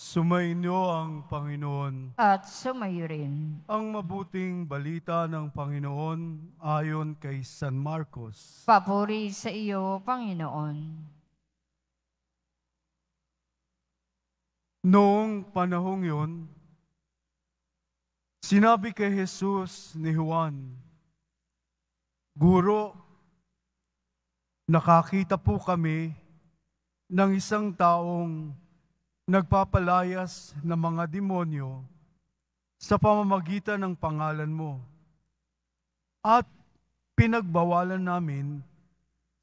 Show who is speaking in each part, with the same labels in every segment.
Speaker 1: Sumainyo ang Panginoon.
Speaker 2: At sumayo rin.
Speaker 1: Ang mabuting balita ng Panginoon ayon kay San Marcos.
Speaker 2: Papuri sa iyo, Panginoon.
Speaker 1: Noong panahong yun, sinabi kay Jesus ni Juan, "Guro, nakakita po kami ng isang taong nagpapalayas ng mga demonyo sa pamamagitan ng pangalan mo. At pinagbawalan namin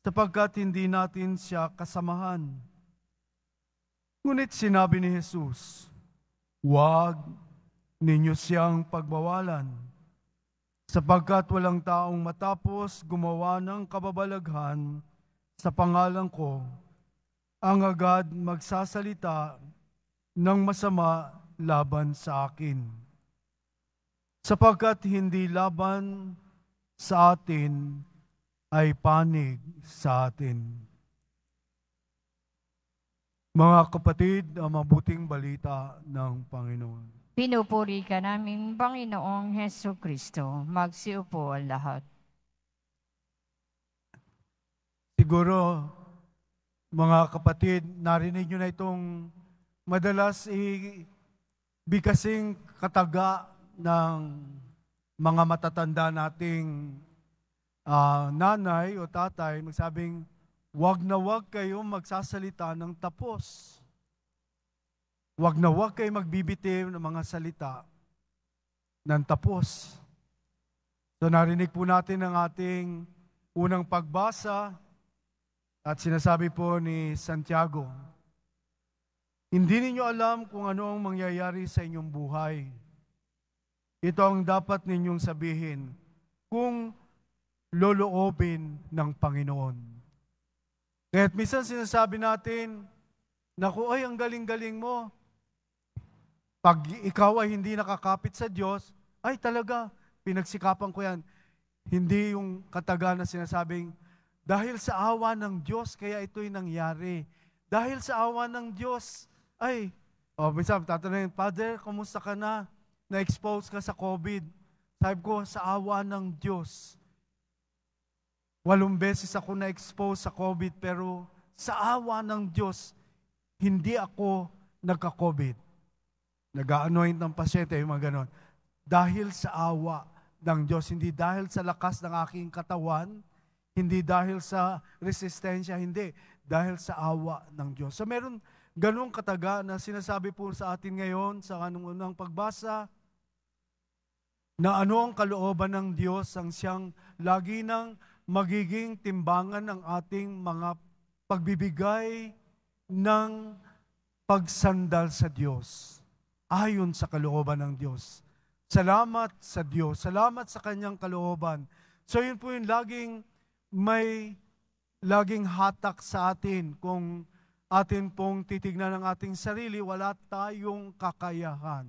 Speaker 1: sapagkat hindi natin siya kasamahan." Ngunit sinabi ni Jesus, "Huwag ninyo siyang pagbawalan, sapagkat walang taong matapos gumawa ng kababalaghan sa pangalan ko, ang agad magsasalita ng masama laban sa akin. Sapagkat hindi laban sa atin ay panig sa atin." Mga kapatid, ang mabuting balita ng Panginoon.
Speaker 2: Pinupuri ka namin, Panginoong Heso Kristo. Magsiupo ang lahat.
Speaker 1: Siguro, mga kapatid, narinig nyo na itong madalas bigkasing kataga ng mga matatanda nating nanay o tatay, magsabing, "Wag na wag kayong magsasalita ng tapos. Wag na wag kayong magbibitiw ng mga salita ng tapos." So narinig po natin ang ating unang pagbasa at sinasabi po ni Santiago, "Hindi ninyo alam kung ano ang mangyayari sa inyong buhay. Ito ang dapat ninyong sabihin kung loloobin ng Panginoon." Kaya't minsan sinasabi natin, "Naku, ay, ang galing-galing mo. Pag ikaw ay hindi nakakapit sa Diyos, ay talaga, pinagsikapan ko yan." Hindi yung kataga na sinasabing, dahil sa awa ng Diyos, kaya ito'y nangyari. Dahil sa awa ng Diyos, minsan tatanungin, "Father, kumusta ka na? Na-expose ka sa COVID?" Sabi ko, sa awa ng Diyos. 8 beses ako na-expose sa COVID, pero sa awa ng Diyos, hindi ako nagka-COVID. Nag-a-anoint ng pasyente, yung mga ganon. Dahil sa awa ng Diyos, hindi dahil sa lakas ng aking katawan, hindi dahil sa resistensya, hindi. Dahil sa awa ng Diyos. So meron ganong kataga na sinasabi po sa atin ngayon, sa kanong unang pagbasa, na ano ang kalooban ng Diyos ang siyang lagi ng magiging timbangan ng ating mga pagbibigay ng pagsandal sa Diyos ayon sa kalooban ng Diyos. Salamat sa Diyos, salamat sa kanyang kalooban. So yun po yung laging hatak sa atin. Kung atin pong titignan ng ating sarili, wala tayong kakayahan.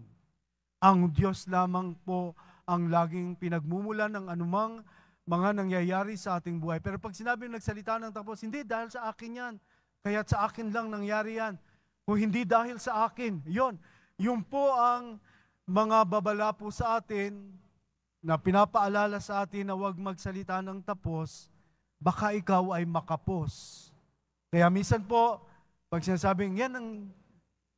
Speaker 1: Ang Diyos lamang po ang laging pinagmumulan ng anumang mga nangyayari sa ating buhay. Pero pag sinabi nagsalita ng tapos, hindi dahil sa akin yan. Kaya sa akin lang nangyari yan. Kung hindi dahil sa akin, yun po ang mga babala po sa atin na pinapaalala sa atin na huwag magsalita ng tapos, baka ikaw ay makapos. Kaya minsan po, pag sinasabing yan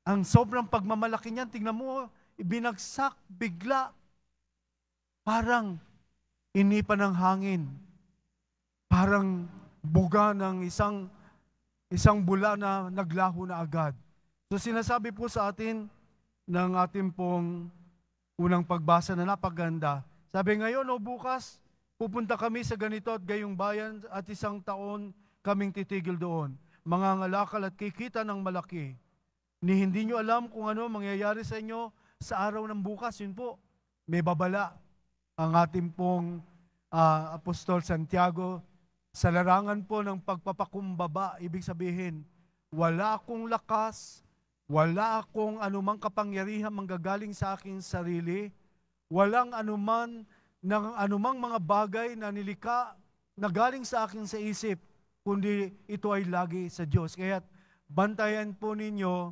Speaker 1: ang sobrang pagmamalaki niyan, tingnan mo, ibinagsak bigla. Parang inipa ng hangin. Parang buga ng isang bula na naglaho na agad. So sinasabi po sa atin ng ating pong unang pagbasa na napaganda. Sabi, ngayon o bukas, pupunta kami sa ganito at gayong bayan at 1 taon kaming titigil doon. Mangangalakal at kikita ng malaki. Ni hindi nyo alam kung ano mangyayari sa inyo sa araw ng bukas. Yun po, may babala ang ating pong Apostol Santiago sa larangan po ng pagpapakumbaba. Ibig sabihin, wala akong lakas, wala akong anumang kapangyarihan manggagaling sa aking sarili, walang anumang mga bagay na nilika na galing sa akin sa isip, kundi ito ay lagi sa Diyos. Kaya bantayan po ninyo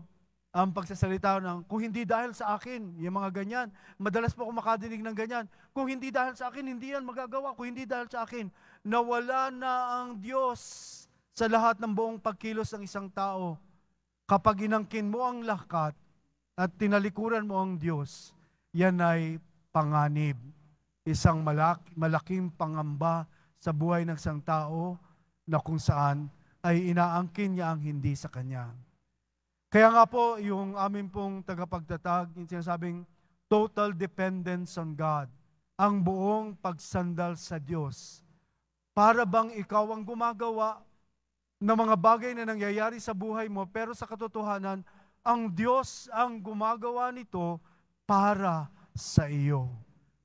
Speaker 1: ang pagsasalita ng, kung hindi dahil sa akin, yung mga ganyan. Madalas po ako makadinig ng ganyan. Kung hindi dahil sa akin, hindi yan magagawa. Kung hindi dahil sa akin, nawala na ang Diyos sa lahat ng buong pagkilos ng isang tao. Kapag inangkin mo ang lahat at tinalikuran mo ang Diyos, yan ay panganib. Isang malaking pangamba sa buhay ng isang tao na kung saan ay inaangkin niya ang hindi sa Kanya. Kaya nga po, yung amin pong tagapagtatag, yung sinasabing total dependence on God, ang buong pagsandal sa Diyos. Para bang ikaw ang gumagawa ng mga bagay na nangyayari sa buhay mo, pero sa katotohanan, ang Diyos ang gumagawa nito para sa iyo.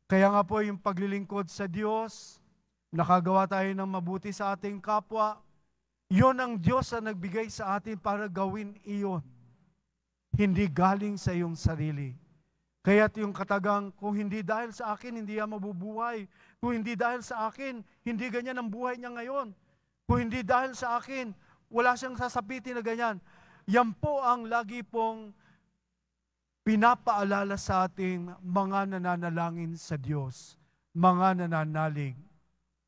Speaker 1: Kaya nga po yung paglilingkod sa Diyos, nakagawa tayo ng mabuti sa ating kapwa, yon ang Diyos ang nagbigay sa atin para gawin iyon. Hindi galing sa iyong sarili. Kaya't yung katagang, kung hindi dahil sa akin, hindi yan mabubuhay. Kung hindi dahil sa akin, hindi ganyan ang buhay niya ngayon. Kung hindi dahil sa akin, wala siyang sasapitin na ganyan. Yan po ang lagi pong pinapaalala sa ating mga nananalangin sa Diyos, mga nananalig.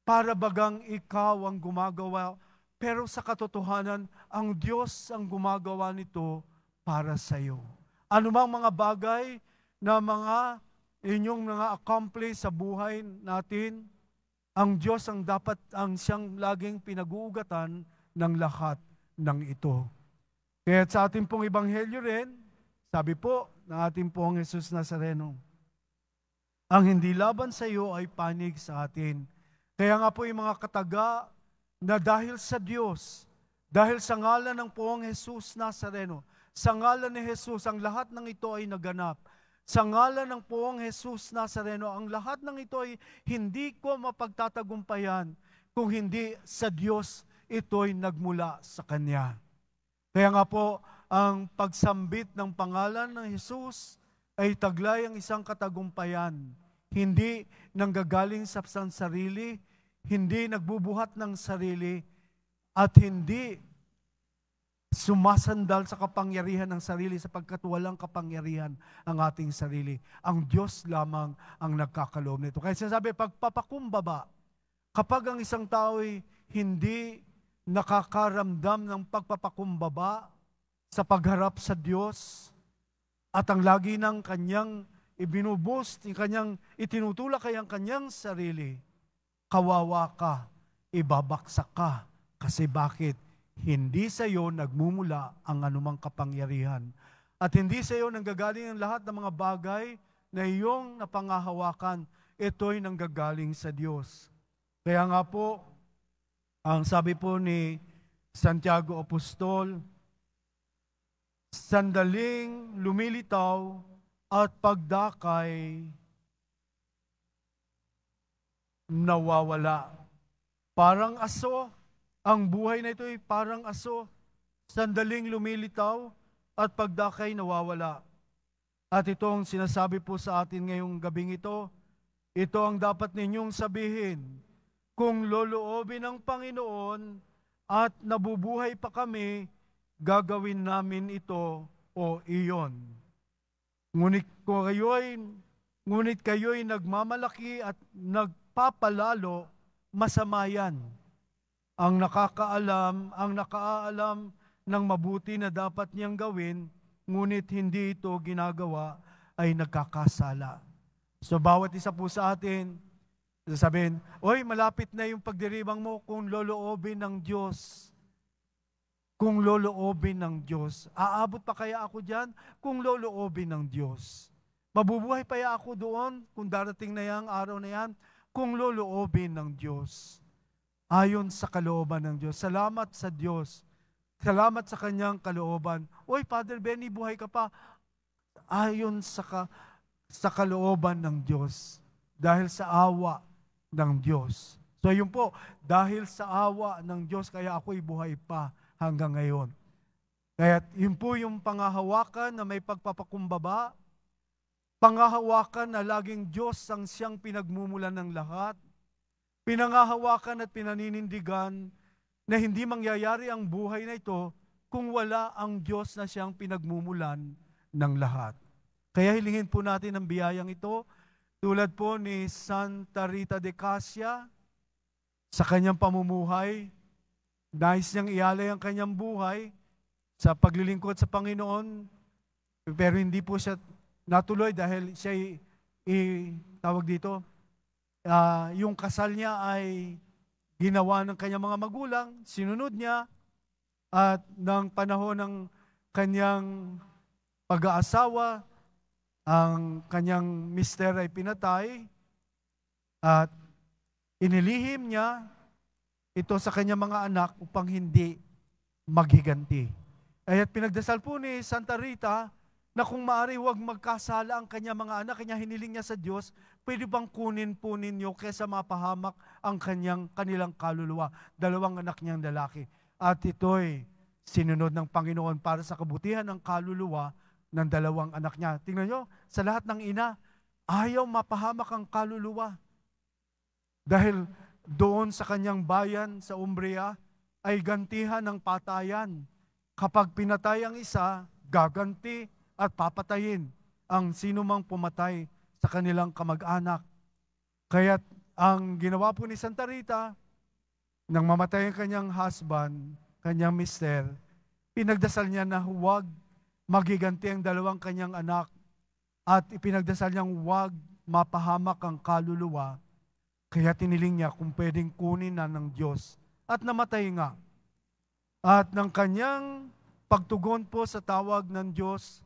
Speaker 1: Para bagang ikaw ang gumagawa, pero sa katotohanan, ang Diyos ang gumagawa nito para sa iyo. Ano mang mga bagay na mga inyong mga accomplish sa buhay natin, ang Diyos ang dapat ang siyang laging pinag-uugatan ng lahat ng ito. Kaya sa ating pong ebanghelyo rin, sabi po ng ating pong Jesus Nazareno, ang hindi laban sa iyo ay panig sa atin. Kaya nga po yung mga kataga na dahil sa Diyos, dahil sa ngalan ng pong Jesus Nazareno, sa ngalan ni Jesus, ang lahat ng ito ay naganap. Sa ngalan ng poong Jesus Nazareno, ang lahat ng ito ay hindi ko mapagtatagumpayan kung hindi sa Diyos ito'y nagmula sa Kanya. Kaya nga po, ang pagsambit ng pangalan ng Jesus ay taglay ang isang katagumpayan. Hindi nanggagaling sa sarili, hindi nagbubuhat ng sarili, at hindi sumasandal sa kapangyarihan ng sarili sapagkat walang kapangyarihan ang ating sarili. Ang Diyos lamang ang nagkakaloob nito. Kaya sinasabi, pagpapakumbaba, kapag ang isang tao ay hindi nakakaramdam ng pagpapakumbaba sa pagharap sa Diyos at ang lagi ng kanyang ibinuboost, yung kanyang itinutulak kay ang kanyang sarili, kawawa ka, ibabaksak ka. Kasi bakit? Hindi sa iyo nagmumula ang anumang kapangyarihan. At hindi sa iyo nanggagaling ang lahat ng mga bagay na iyong napangahawakan. Ito'y nanggagaling sa Diyos. Kaya nga po, ang sabi po ni Santiago Apostol, sandaling lumilitaw at pagdakay nawawala. Parang aso. Ang buhay na ito ay parang aso, sandaling lumilitaw at pagdakay nawawala. At ito ang sinasabi po sa atin ngayong gabing ito, ito ang dapat ninyong sabihin, kung loloobin ng Panginoon at nabubuhay pa kami, gagawin namin ito o iyon. Ngunit kayo'y nagmamalaki at nagpapalalo, masama yan. Ang nakaalam ng mabuti na dapat niyang gawin, ngunit hindi ito ginagawa, ay nagkakasala. So bawat isa po sa atin, sasabihin, oy, malapit na yung pagdiribang mo kung loloobin ng Diyos. Kung loloobin ng Diyos. Aabot pa kaya ako dyan? Kung loloobin ng Diyos. Mabubuhay pa kaya ako doon kung darating na yung araw na yan? Kung loloobin ng Diyos. Ayon sa kalooban ng Diyos. Salamat sa Diyos. Salamat sa Kanyang kalooban. Oy, Father Benny, buhay ka pa. Ayon sa kalooban ng Diyos. Dahil sa awa ng Diyos. So yun po, dahil sa awa ng Diyos, kaya ako'y buhay pa hanggang ngayon. Kaya yun po yung pangahawakan na may pagpapakumbaba, pangahawakan na laging Diyos ang siyang pinagmumulan ng lahat, pinangahawakan at pinaninindigan na hindi mangyayari ang buhay na ito kung wala ang Diyos na siyang pinagmumulan ng lahat. Kaya hilingin po natin ang biyayang ito, tulad po ni Santa Rita de Casia, sa kanyang pamumuhay, nais niyang ialay ang kanyang buhay sa paglilingkod sa Panginoon, pero hindi po siya natuloy dahil siya tawag dito, yung kasal niya ay ginawa ng kanyang mga magulang, sinunod niya, at ng panahon ng kanyang pag-aasawa, ang kanyang mister ay pinatay at inilihim niya ito sa kanyang mga anak upang hindi maghiganti. At pinagdasal po ni Santa Rita na kung maaari huwag magkasala ang kanyang mga anak, kanya hiniling niya sa Diyos, pwede bang kunin po ninyo kaysa mapahamak ang kanilang kaluluwa, 2 anak niyang lalaki. At ito'y sinunod ng Panginoon para sa kabutihan ng kaluluwa ng 2 anak niya. Tingnan nyo, sa lahat ng ina, ayaw mapahamak ang kaluluwa. Dahil doon sa kanyang bayan, sa Umbria, ay gantihan ng patayan. Kapag pinatay ang isa, gaganti at papatayin ang sinumang pumatay sa kanilang kamag-anak. Kaya't ang ginawa po ni Santa Rita, nang mamatay ang kanyang husband, kanyang mister, pinagdasal niya na huwag magiganti ang 2 kanyang anak at ipinagdasal niyang huwag mapahamak ang kaluluwa. Kaya tiniling niya kung pwedeng kunin na ng Diyos. At namatay nga. At ng kanyang pagtugon po sa tawag ng Diyos,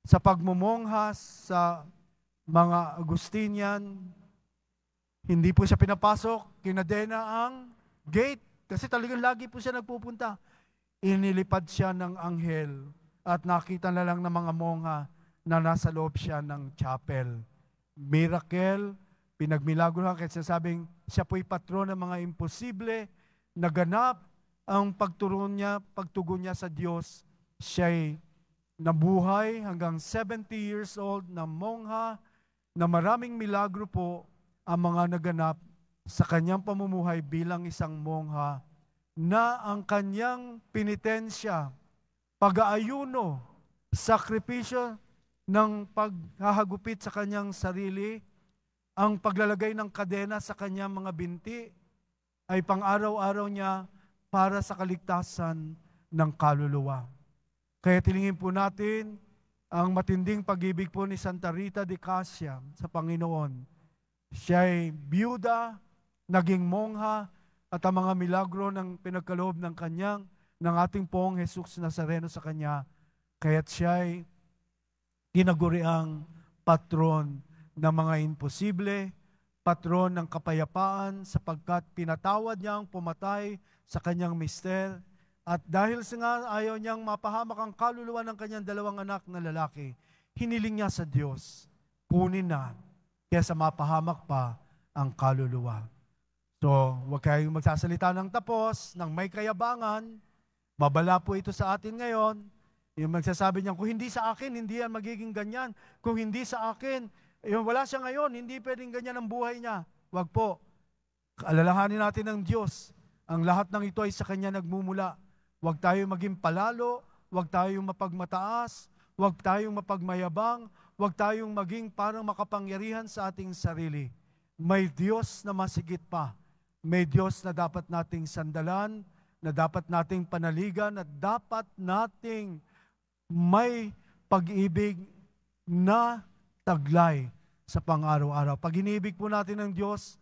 Speaker 1: sa pagmumonghas sa mga Agustinian, hindi po siya pinapasok, kinadena ang gate, kasi talagang lagi po siya nagpupunta. Inilipad siya ng anghel at nakita na lang ng mga mongha na nasa loob siya ng chapel. Miracle, pinagmilagro kasi sinasabing siya po'y patron ng mga imposible, naganap ang pagtugon niya sa Diyos. Siya'y nabuhay hanggang 70 years old na mongha, na maraming milagro po ang mga naganap sa kanyang pamumuhay bilang isang mongha, na ang kanyang penitensya, pag-aayuno, sakripisyo ng paghahagupit sa kanyang sarili, ang paglalagay ng kadena sa kanyang mga binti, ay pang-araw-araw niya para sa kaligtasan ng kaluluwa. Kaya tilingin po natin ang matinding pag-ibig po ni Santa Rita de Casia sa Panginoon. Siya'y biyuda, naging mongha, at ang mga milagro ng pinagkaloob ng ating pong Jesus Nazareno sa kanya, kaya't siya'y ginaguriang patron ng mga imposible, patron ng kapayapaan, sapagkat pinatawad niyang pumatay sa kanyang mister, at dahil sa nga ayaw niyang mapahamak ang kaluluwa ng kanyang 2 anak na lalaki, hiniling niya sa Diyos, kunin na, kaysa mapahamak pa ang kaluluwa. So, huwag kayong magsasalita ng tapos, ng may kayabangan. Mabala po ito sa atin ngayon. Yung magsasabi niyan, kung hindi sa akin, hindi yan magiging ganyan. Kung hindi sa akin, wala siya ngayon, hindi pwedeng ganyan ang buhay niya. Huwag po. Alalahanin natin ng Diyos. Ang lahat ng ito ay sa Kanya nagmumula. Huwag tayong maging palalo, huwag tayong mapagmataas, huwag tayong mapagmayabang, huwag tayong maging parang makapangyarihan sa ating sarili. May Diyos na masigit pa. May Diyos na dapat nating sandalan, na dapat nating panaligan, na dapat nating may pag-ibig na taglay sa pang-araw-araw. Pag inibig po natin ng Diyos,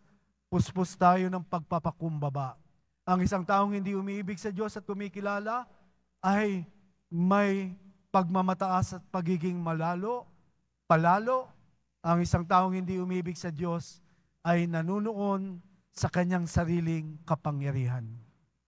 Speaker 1: puspos tayo ng pagpapakumbaba. Ang isang taong hindi umiibig sa Diyos at kumikilala ay may pagmamataas at pagiging palalo. Ang isang taong hindi umiibig sa Diyos ay nanunoon sa kanyang sariling kapangyarihan.